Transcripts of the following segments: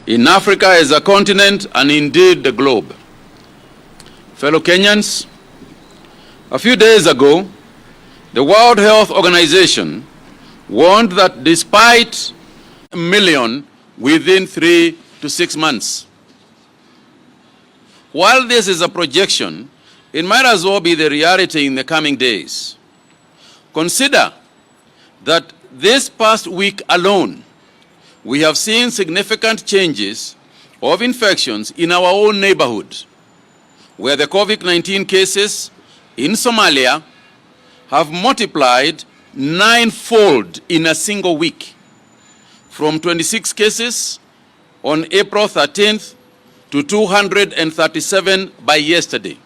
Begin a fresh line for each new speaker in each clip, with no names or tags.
in Africa as a continent and indeed the globe. Fellow Kenyans, a few days ago, the World Health Organization warned that despite a million within 3 to 6 months, while this is a projection, it might as well be the reality in the coming days. Consider that this past week alone, we have seen significant changes of infections in our own neighborhood, where the COVID-19 cases in Somalia have multiplied 9-fold in a single week, from 26 cases on April 13th to 237 by yesterday.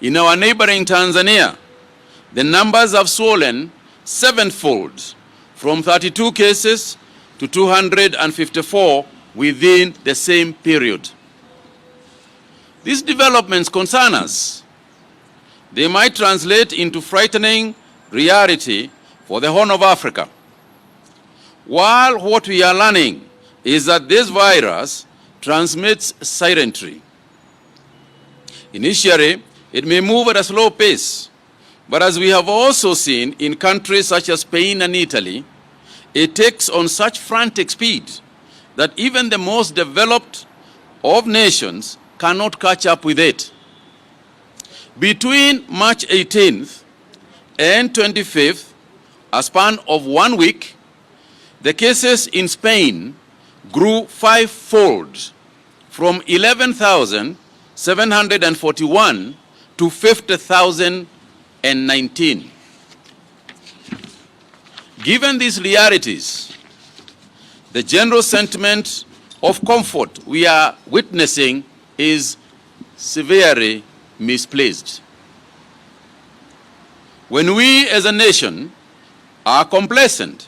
In our neighboring Tanzania, the numbers have swollen 7-fold, from 32 cases to 254 within the same period. These developments concern us. They might translate into frightening reality for the Horn of Africa. While what we are learning is that this virus transmits silently. Initially, it may move at a slow pace, but as we have also seen in countries such as Spain and Italy, it takes on such frantic speed that even the most developed of nations cannot catch up with it. Between March 18th and 25th, a span of 1 week, the cases in Spain grew 5-fold, from 11,741 to 50,019. Given these realities, the general sentiment of comfort we are witnessing is severely misplaced. When we as a nation are complacent,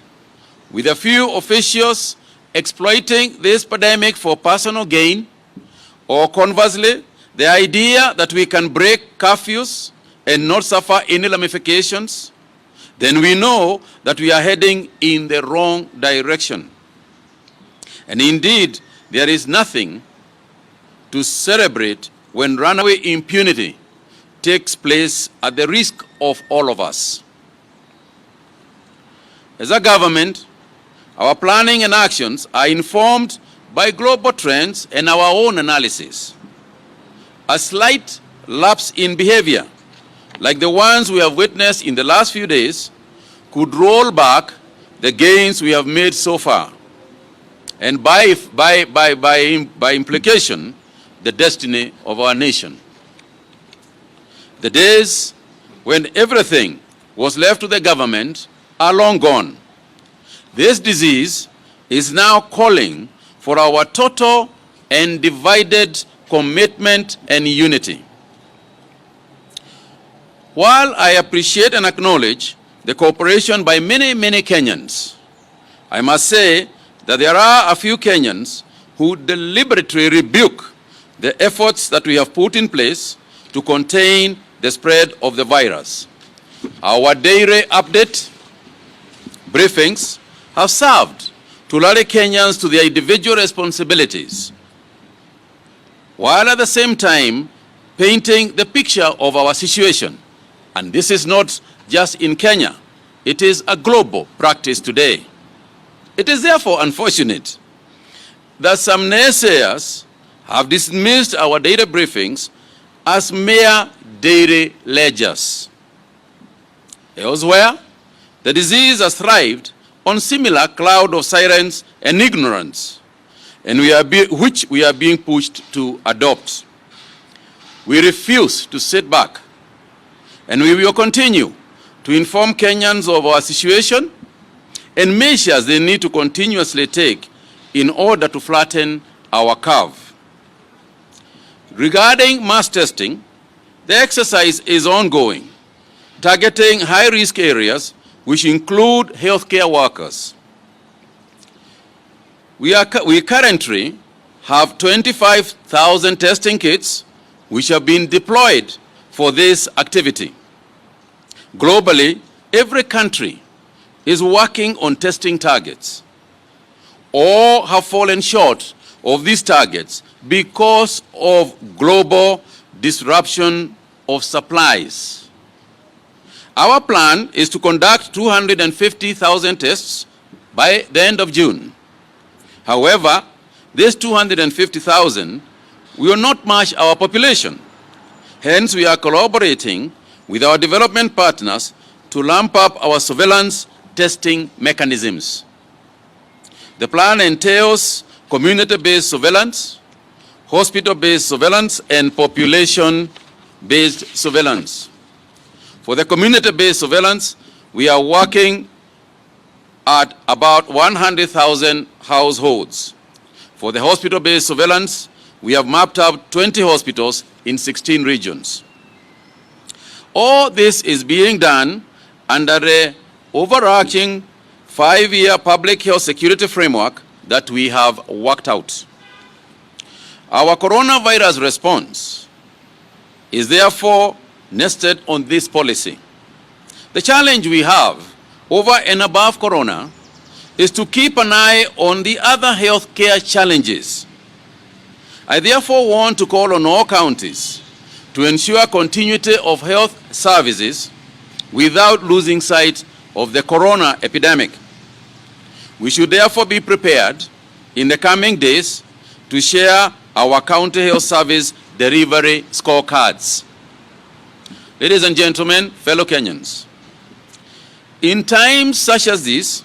with a few officials exploiting this pandemic for personal gain, or conversely, the idea that we can break curfews and not suffer any ramifications, then we know that we are heading in the wrong direction. And indeed, there is nothing to celebrate when runaway impunity takes place at the risk of all of us. As a government, our planning and actions are informed by global trends and our own analysis. A slight lapse in behavior, like the ones we have witnessed in the last few days, could roll back the gains we have made so far, and by implication, the destiny of our nation. The days when everything was left to the government are long gone. This disease is now calling for our total and divided commitment and unity. While I appreciate and acknowledge the cooperation by many Kenyans, I must say that there are a few Kenyans who deliberately rebuke the efforts that we have put in place to contain the spread of the virus. Our daily update briefings have served to rally Kenyans to their individual responsibilities, while at the same time painting the picture of our situation. And this is not just in Kenya, it is a global practice today. It is therefore unfortunate that some naysayers have dismissed our data briefings as mere daily ledgers. Elsewhere, the disease has thrived on similar cloud of silence and ignorance, and which we are being pushed to adopt. We refuse to sit back, and we will continue to inform Kenyans of our situation and measures they need to continuously take in order to flatten our curve. Regarding mass testing, the exercise is ongoing, targeting high-risk areas which include healthcare workers. We currently have 25,000 testing kits which have been deployed for this activity. Globally, every country is working on testing targets. or have fallen short of these targets because of global disruption of supplies. Our plan is to conduct 250,000 tests by the end of June. However, this 250,000 will not match our population. Hence, we are collaborating with our development partners to ramp up our surveillance testing mechanisms. The plan entails community-based surveillance, hospital-based surveillance, and population-based surveillance. For the community-based surveillance, we are working at about 100,000 households. For the hospital-based surveillance, we have mapped out 20 hospitals in 16 regions. All this is being done under the overarching 5-year public health security framework that we have worked out. Our coronavirus response is therefore nested on this policy. The challenge we have over and above corona is to keep an eye on the other healthcare challenges. I therefore want to call on all counties to ensure continuity of health services without losing sight of the corona epidemic. We should therefore be prepared in the coming days to share our county health service delivery scorecards. Ladies and gentlemen, fellow Kenyans, in times such as this,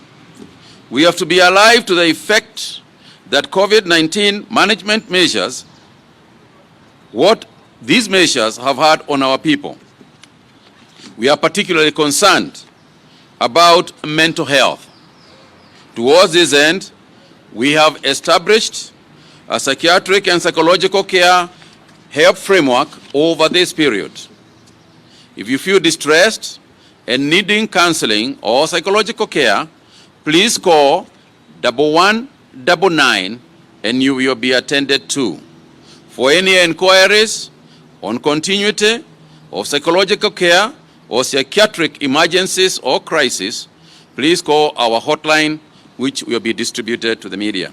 we have to be alive to the effect that COVID-19 management measures, what these measures have had on our people. We are particularly concerned about mental health. Towards this end, we have established a psychiatric and psychological care help framework over this period. If you feel distressed and needing counseling or psychological care, please call 1199 and you will be attended to. For any inquiries on continuity of psychological care or psychiatric emergencies or crisis, please call our hotline, which will be distributed to the media.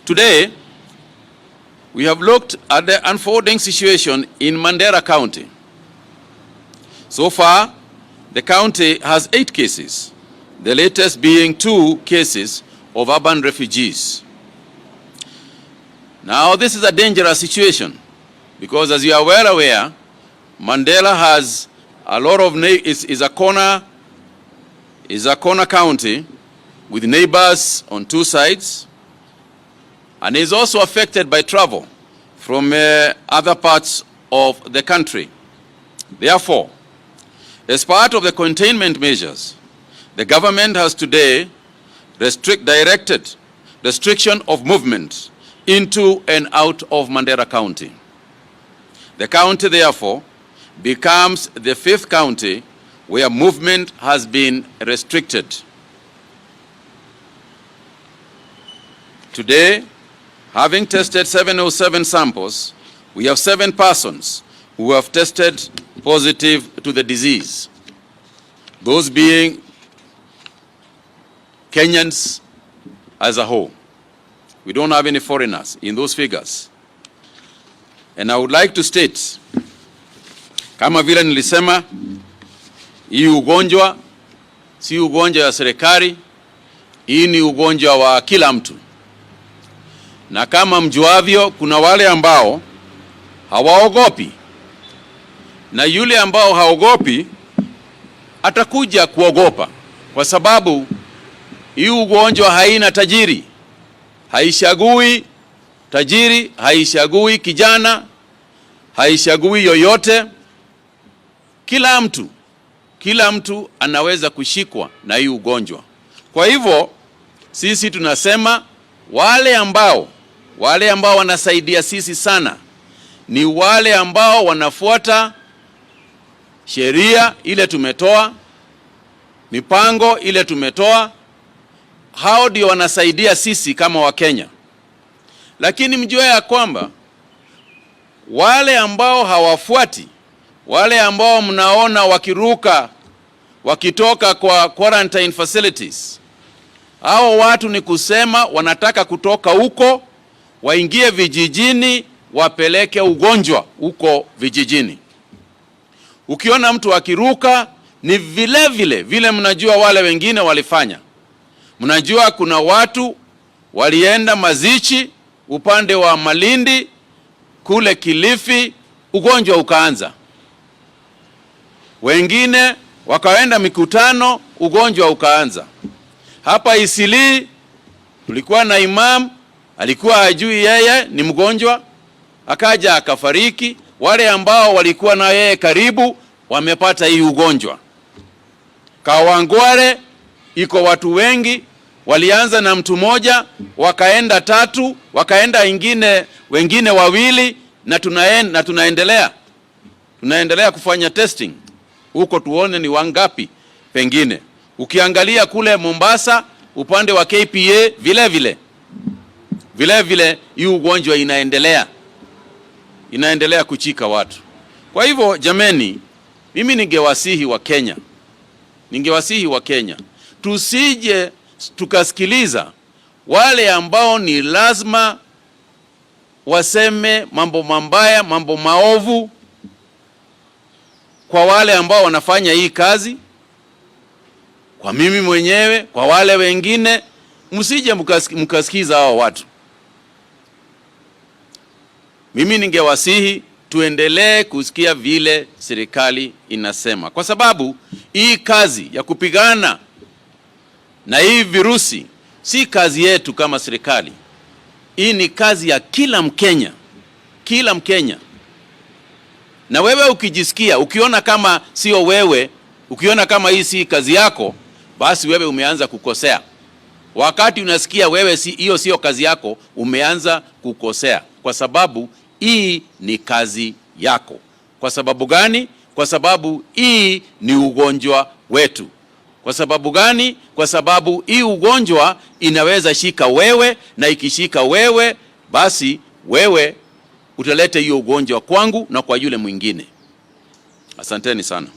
Today, we have looked at the unfolding situation in Mandera County. So far, the county has 8 cases, the latest being 2 cases of urban refugees. Now, this is a dangerous situation because, as you are well aware, Mandera has a lot of is a corner county with neighbors on 2 sides, and is also affected by travel from other parts of the country. Therefore, as part of the containment measures, the government has today directed restriction of movement into and out of Mandera County. The county, therefore, becomes the 5th county where movement has been restricted. Today, having tested 707 samples, we have 7 persons who have tested positive to the disease. Those being Kenyans as a whole. We don't have any foreigners in those figures. And I would like to state, kama vile nilisema, hii ugonjwa si ugonjwa wa serikali, hii ni ugonjwa wa kila mtu. Na kama mjuavyo, kuna wale ambao hawaogopi, na yule ambao haogopi atakuja kuogopa, kwa sababu hii ugonjwa haina tajiri, haishagui tajiri, haishagui kijana, haishagui yoyote. Kila mtu anaweza kushikwa na hii ugonjwa. Kwa hivyo sisi tunasema wale ambao wanasaidia sisi sana ni wale ambao wanafuata sheria ile tumetoa, mipango ile tumetoa. Hao ndio wanasaidia sisi kama Wakenya. Lakini mjue ya kwamba wale ambao hawafuati, wale ambao mnaona wakiruka wakitoka kwa quarantine facilities, Hao watu ni kusema wanataka kutoka huko waingie vijijini wapeleke ugonjwa huko vijijini. Ukiona mtu akiruka ni vile mnajua wale wengine walifanya. Mnajua kuna watu walienda mazishi upande wa Malindi kule Kilifi, ugonjwa ukaanza. Wengine wakaenda mikutano, ugonjwa ukaanza. Hapa Isili tulikuwa na imam, alikuwa hajui yeye ni mgonjwa, akaja akafariki. Wale ambao walikuwa na yeye karibu wamepata hii ugonjwa. Kawangware iko watu wengi, walianza na mtu moja, wakaenda 3, wakaenda wengine 2, na tunaendelea kufanya testing huko tuone ni wangapi pengine. Ukiangalia kule Mombasa upande wa KPA vile hii ugonjwa inaendelea kuchika watu. Kwa hivyo jameni, mimi ningewasihi wa Kenya tusije tukasikiliza wale ambao ni lazima waseme mambo mabaya, mambo maovu kwa wale ambao wanafanya hii kazi, kwa mimi mwenyewe, kwa wale wengine. Msije mkasikiza hao watu. Mimi ningewasihi tuendelee kusikia vile serikali inasema, kwa sababu hii kazi ya kupigana na hii virusi si kazi yetu kama serikali. Hii ni kazi ya kila Mkenya. Na wewe ukijisikia, ukiona kama sio wewe, ukiona kama hii si kazi yako, basi wewe umeanza kukosea. Wakati unasikia wewe hiyo sio kazi yako, umeanza kukosea, kwa sababu hii ni kazi yako. Kwa sababu gani? Kwa sababu hii ni ugonjwa wetu. Kwa sababu gani? Kwa sababu hii ugonjwa inaweza shika wewe, na ikishika wewe, basi wewe utaleta hiyo ugonjwa kwangu na kwa yule mwingine. Asanteni sana.